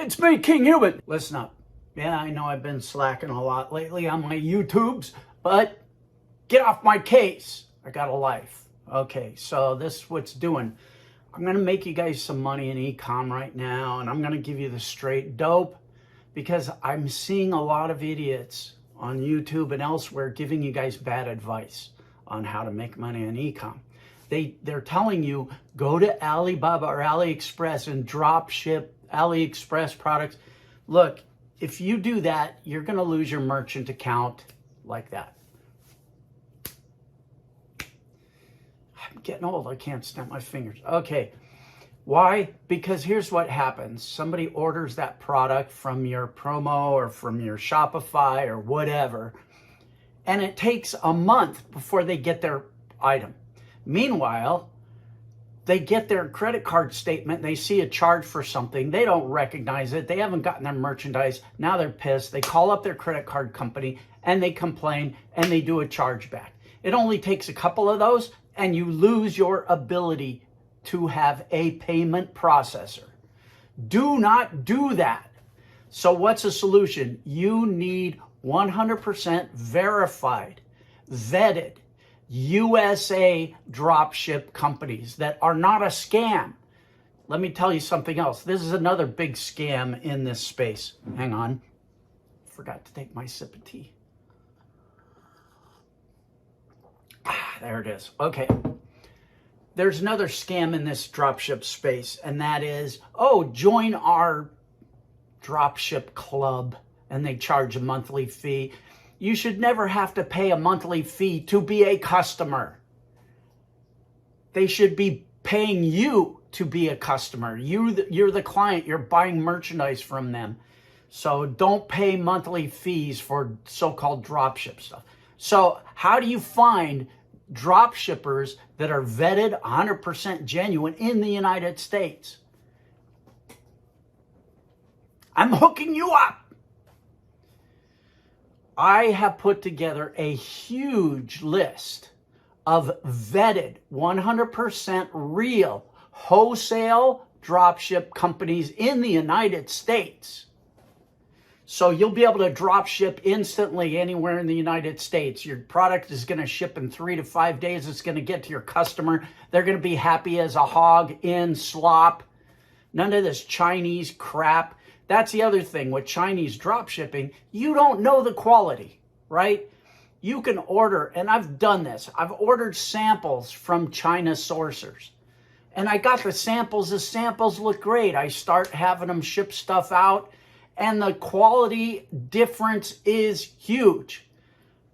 It's me, Kinghuman. Listen up. Yeah, I know I've been slacking a lot lately on my YouTubes, but get off my case. I got a life. Okay, so this is what's doing. I'm going to make you guys some money in e-com right now, and I'm going to give you the straight dope because I'm seeing a lot of idiots on YouTube and elsewhere giving you guys bad advice on how to make money in e-com. They're telling you, go to Alibaba or AliExpress and drop ship AliExpress products. Look, if you do that, you're going to lose your merchant account like that. I'm getting old. I can't snap my fingers. Okay. Why? Because here's what happens. Somebody orders that product from your promo or from your Shopify or whatever, and it takes a month before they get their item. Meanwhile, they get their credit card statement, they see a charge for something, they don't recognize it, they haven't gotten their merchandise, now they're pissed, they call up their credit card company and they complain and they do a chargeback. It only takes a couple of those and you lose your ability to have a payment processor. Do not do that. So what's the solution? You need 100% verified, vetted, USA dropship companies that are not a scam. Let me tell you something else. This is another big scam in this space. Hang on. Forgot to take my sip of tea. There it is. Okay. There's another scam in this dropship space, and that is, oh, join our dropship club, and they charge a monthly fee. You should never have to pay a monthly fee to be a customer. They should be paying you to be a customer. You're the client. You're buying merchandise from them. So don't pay monthly fees for so-called dropship stuff. So how do you find drop shippers that are vetted 100% genuine in the United States? I'm hooking you up. I have put together a huge list of vetted 100% real wholesale dropship companies in the United States. So you'll be able to drop ship instantly anywhere in the United States. Your product is going to ship in 3 to 5 days. It's going to get to your customer. They're going to be happy as a hog in slop. None of this Chinese crap. That's the other thing with Chinese drop shipping. You don't know the quality, right? You can order, and I've done this. I've ordered samples from China sourcers. And I got the samples. The samples look great. I start having them ship stuff out. And the quality difference is huge.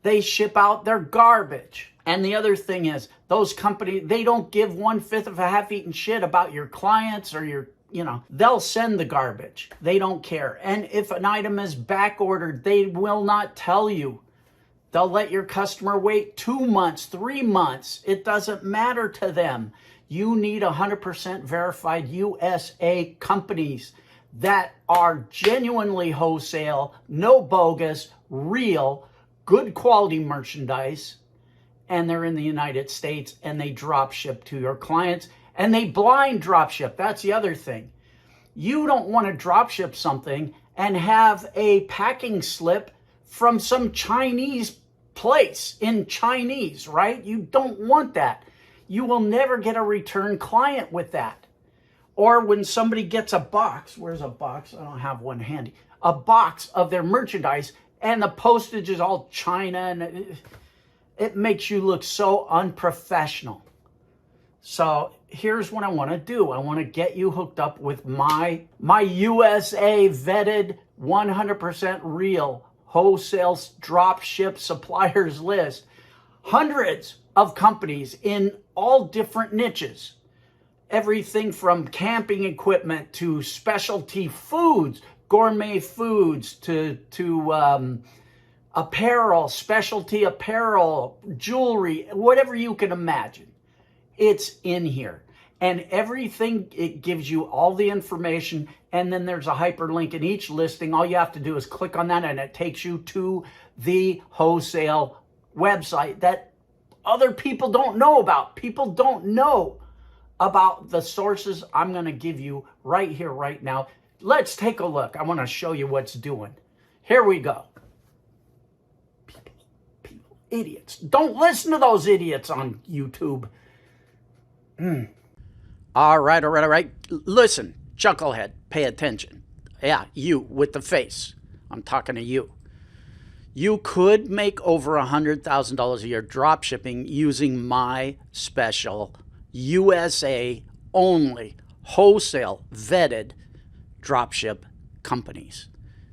They ship out their garbage. And the other thing is, those companies, they don't give 1/5 of a half-eaten shit about your clients or your, they'll send the garbage. They don't care. And if an item is back ordered, they will not tell you. They'll let your customer wait 2 months, 3 months. It doesn't matter to them. You need 100% verified USA companies that are genuinely wholesale, no bogus, real, good quality merchandise, and they're in the United States, and they drop ship to your clients, and they blind drop ship. That's the other thing. You don't want to drop ship something and have a packing slip from some Chinese place in Chinese, right? You don't want that. You will never get a return client with that. Or when somebody gets a box, where's a box? I don't have one handy. A box of their merchandise and the postage is all China and it makes you look so unprofessional. So here's what I want to do. I want to get you hooked up with my USA vetted 100% real wholesale drop ship suppliers list. Hundreds of companies in all different niches. Everything from camping equipment to specialty foods, gourmet foods, to apparel, specialty apparel, jewelry, whatever you can imagine. It's in here. And everything, it gives you all the information, and then there's a hyperlink in each listing. All you have to do is click on that, and it takes you to the wholesale website that other people don't know about. People don't know about the sources I'm going to give you right here, right now. Let's take a look. I want to show you what's doing. Here we go. People, idiots. Don't listen to those idiots on YouTube. All right. Listen, chucklehead, pay attention. Yeah, you with the face. I'm talking to you. You could make over $100,000 a year drop shipping using my special USA only wholesale vetted dropship companies.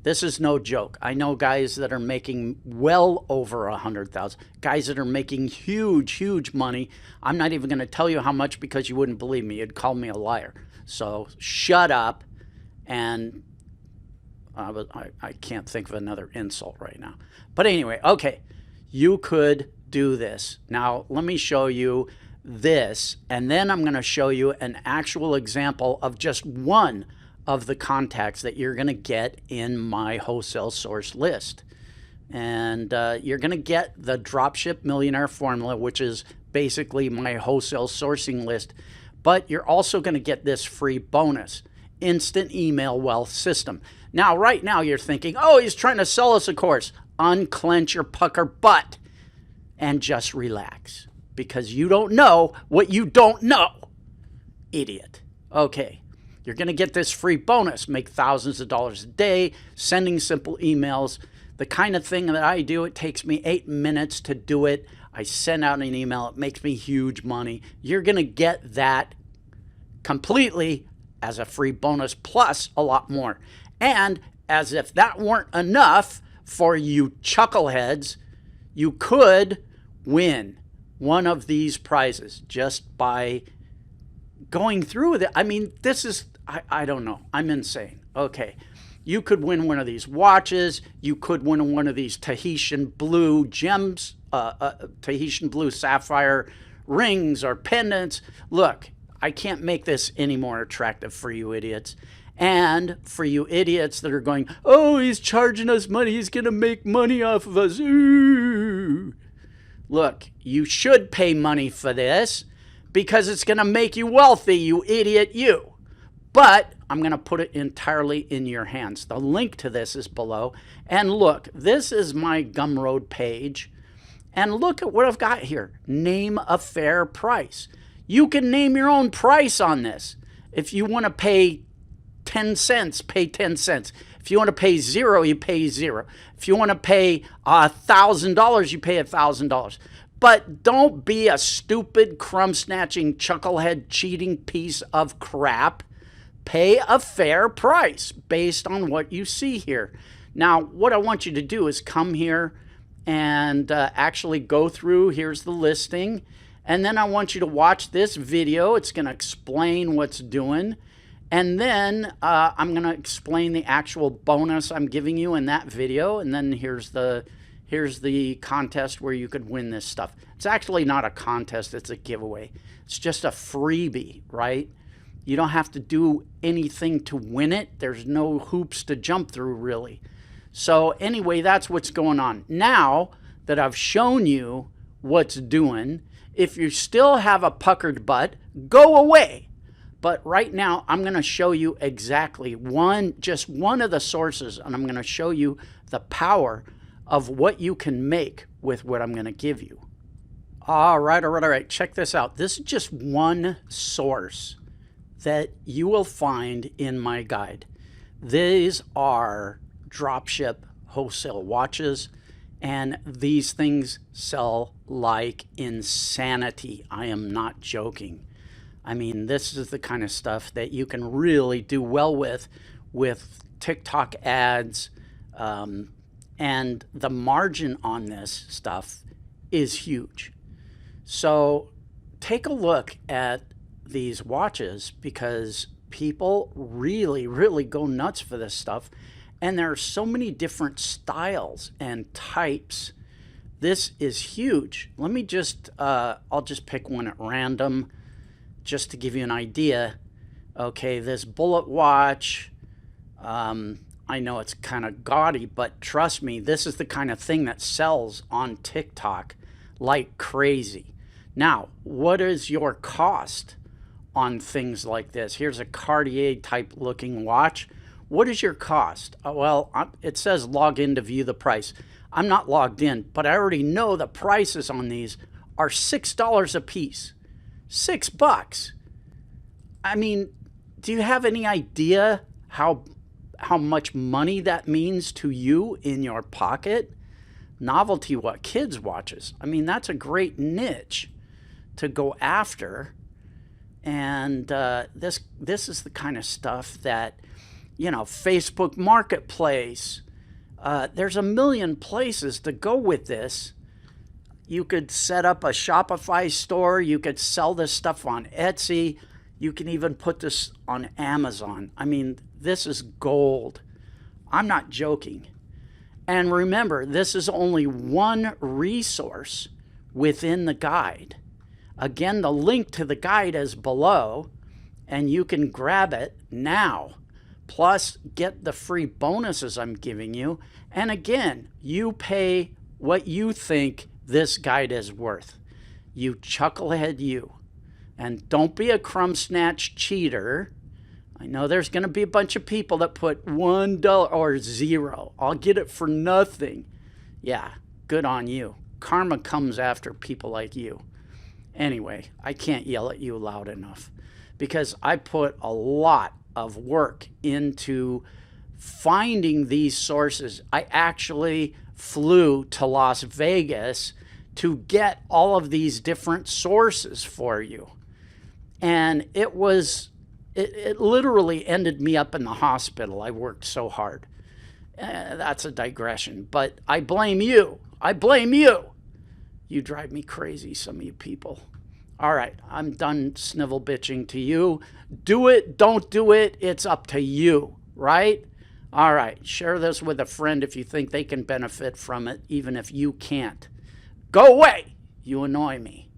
This is no joke. I know guys that are making well over 100,000, guys that are making huge money. I'm not even going to tell you how much because you wouldn't believe me. You'd call me a liar. So shut up. And I can't think of another insult right now. But anyway, okay, you could do this. Now, let me show you this, and then I'm going to show you an actual example of just one of the contacts that you're going to get in my wholesale source list. And you're going to get the Dropship Millionaire Formula, which is basically my wholesale sourcing list. But you're also going to get this free bonus, Instant Email Wealth System. Now, right now, you're thinking, oh, he's trying to sell us a course. Unclench your pucker butt and just relax, because you don't know what you don't know, idiot. Okay, you're going to get this free bonus, make thousands of dollars a day, sending simple emails. The kind of thing that I do, it takes me 8 minutes to do it. I send out an email. It makes me huge money. You're going to get that completely as a free bonus, plus a lot more. And as if that weren't enough for you chuckleheads, you could win one of these prizes just by going through with it. I mean, this is, I don't know. I'm insane. Okay. You could win one of these watches. You could win one of these Tahitian blue gems, Tahitian blue sapphire rings or pendants. Look, I can't make this any more attractive for you idiots. And for you idiots that are going, oh, he's charging us money. He's going to make money off of us. Ooh. Look, you should pay money for this because it's going to make you wealthy, you idiot, you. But I'm going to put it entirely in your hands. The link to this is below. And look, this is my Gumroad page. And look at what I've got here. Name a fair price. You can name your own price on this. If you want to pay 10 cents, pay 10 cents. If you want to pay $0, you pay $0. If you want to pay $1,000, you pay $1,000. But don't be a stupid, crumb-snatching, chucklehead, cheating piece of crap. Pay a fair price based on what you see here. Now, what I want you to do is come here and actually go through. Here's the listing. And then I want you to watch this video. It's going to explain what's doing. And then I'm going to explain the actual bonus I'm giving you in that video. And then here's the contest where you could win this stuff. It's actually not a contest. It's a giveaway. It's just a freebie, right? You don't have to do anything to win it. There's no hoops to jump through, really. So anyway, that's what's going on. Now that I've shown you what's doing, if you still have a puckered butt, go away. But right now, I'm going to show you exactly just one of the sources, and I'm going to show you the power of what you can make with what I'm going to give you. All right. Check this out. This is just one source that you will find in my guide. These are dropship wholesale watches, and these things sell like insanity. I am not joking. I mean, this is the kind of stuff that you can really do well with TikTok ads, and the margin on this stuff is huge. So take a look at these watches, because people really go nuts for this stuff, and there are so many different styles and types. This is huge. Let me just I'll just pick one at random just to give you an idea. Okay, this bullet watch, I know it's kind of gaudy, but trust me, this is the kind of thing that sells on TikTok like crazy. Now, what is your cost on things like this? Here's a Cartier type looking watch. what is your cost? Well, it says log in to view the price. I'm not logged in, but I already know the prices on these are $6 a piece. $6. I mean, do you have any idea how much money that means to you in your pocket? Novelty what kids watches. I mean, that's a great niche to go after. And this is the kind of stuff that, Facebook Marketplace, there's a million places to go with this. You could set up a Shopify store. You could sell this stuff on Etsy. You can even put this on Amazon. I mean, this is gold. I'm not joking. And remember, this is only one resource within the guide. Again, the link to the guide is below, and you can grab it now. Plus, get the free bonuses I'm giving you. And again, you pay what you think this guide is worth. You chucklehead you. And don't be a crumb snatch cheater. I know there's going to be a bunch of people that put $1 or $0. I'll get it for nothing. Yeah, good on you. Karma comes after people like you. Anyway, I can't yell at you loud enough because I put a lot of work into finding these sources. I actually flew to Las Vegas to get all of these different sources for you. And it literally ended me up in the hospital. I worked so hard. That's a digression, but I blame you. I blame you. You drive me crazy, some of you people. All right, I'm done snivel bitching to you. Do it, don't do it, it's up to you, right? All right, share this with a friend if you think they can benefit from it, even if you can't. Go away, you annoy me.